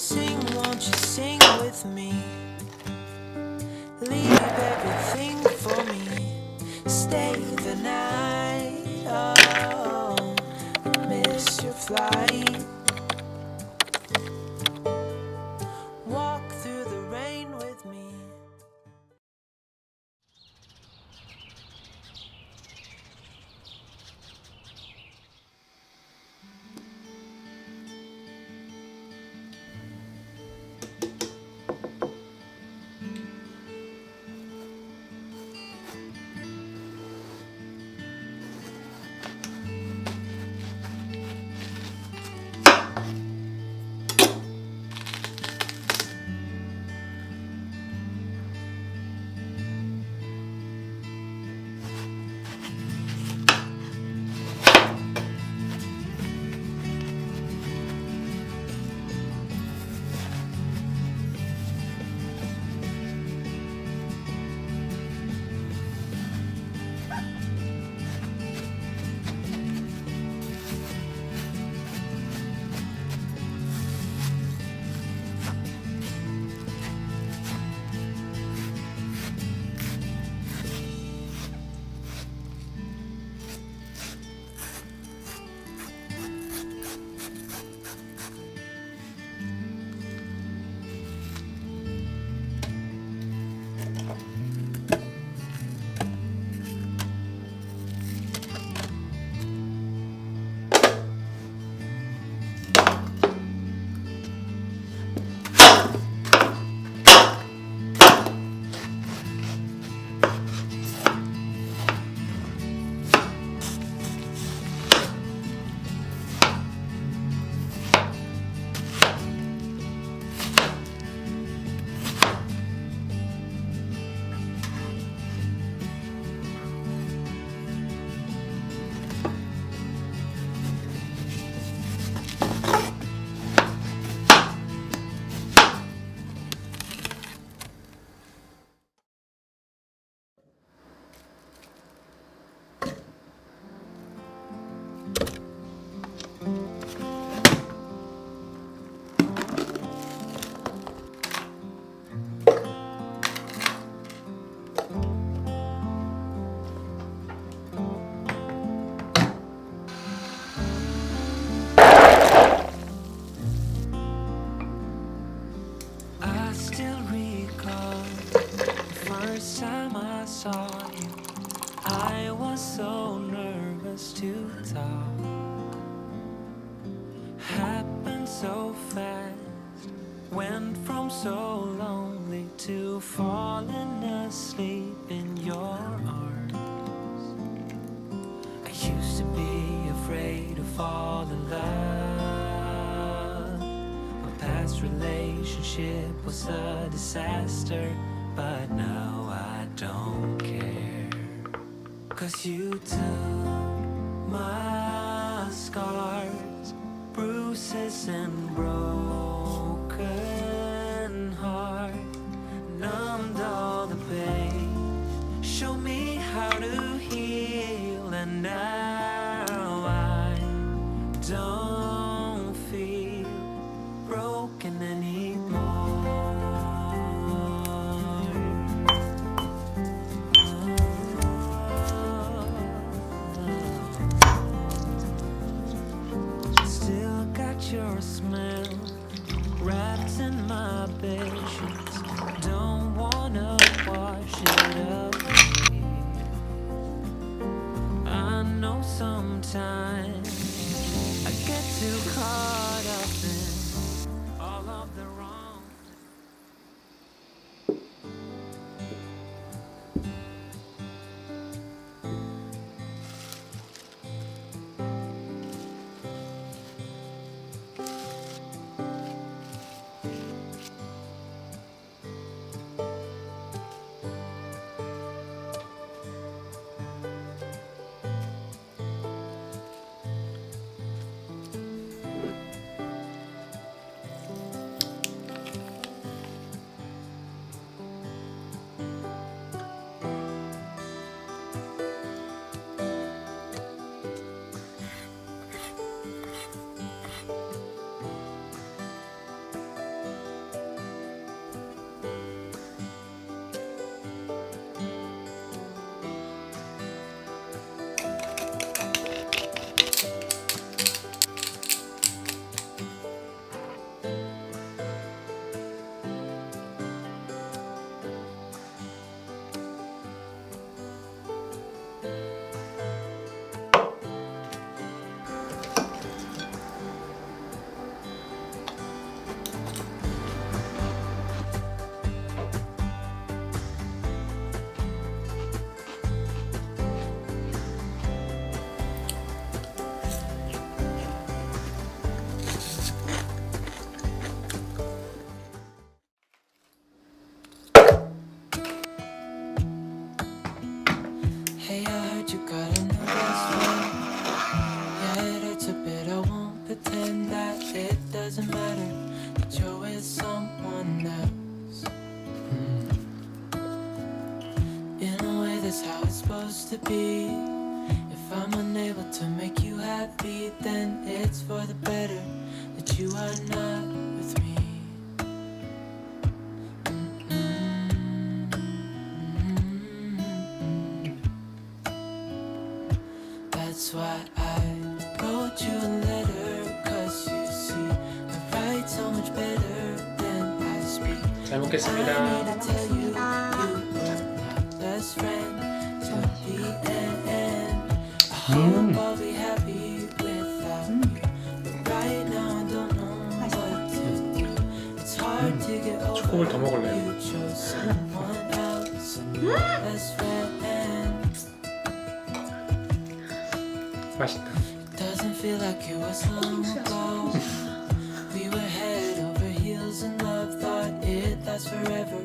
Sing, won't you sing with me? Leave everything for me. Stay the night. Oh, miss your flight. Walk through the rain with me. I still recall the first time I saw you. I was so nervous to talk. Happened so fast. Went from so lonely to falling asleep in your arms. I used to be afraid to fall in love. My past relationship was a disaster, but now I don't care. 'Cause you took my scars, bruises and broken heart, numbed all the pain, show me how to heal, and now I don't feel broken anymore. Still got your smell wrapped in my patience. Don't wanna wash it away. I know sometimes I get too caught up in all of the wrong to be. If I'm unable to make you happy, then it's for the better that you are not with me. That's why I wrote you a letter, cause you see I write so much better than I speak. 잘 I 먹겠습니다. need to tell you, you were my best friend to the end. I hope I'll be happy without you, but right now I don't know what to do. It's hard to get 초코볼 더 over 먹을래요? you chose someone else, a new best friend. 맛있다. Doesn't feel like it was long ago. We were head over heels in love, thought it lasts forever.